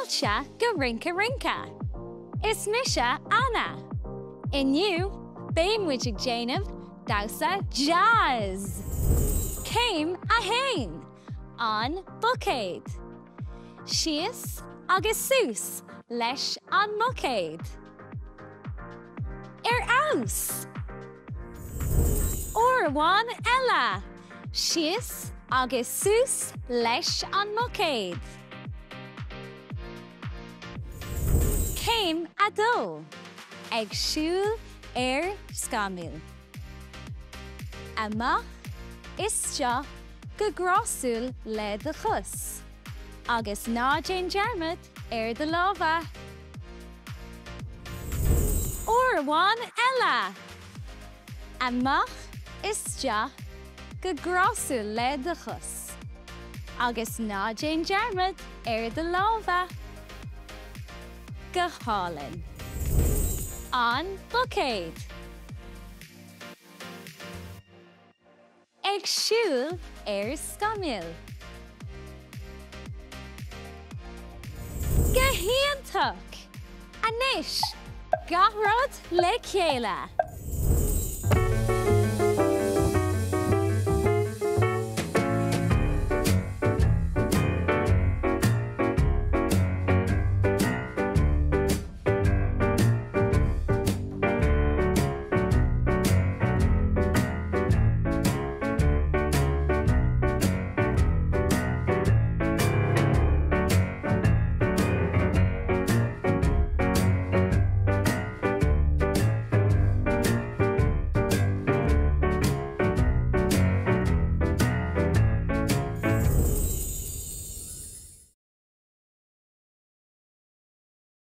Fáilte go rinca. Is Misha Anna. Inniu, béimmuid ag déanamh Damhsa jazz. Céim a hain, an bucéid. Síos agus sús leis an mucéid. Aus. Orháin eile. Síos agus sús leis an mucéid. Céim a dul, ag siúl scaimil. Amach isteo go grosúil le de chus, agus ná déan dearmad de lámha. Orháin eile. Amach isteo go grosúil le de chus, agus ná déan dearmad de lámha. Go hálainn. An bucéid. Ag siúl scaimil. Go hiantach. Anois, gach rud le chéile.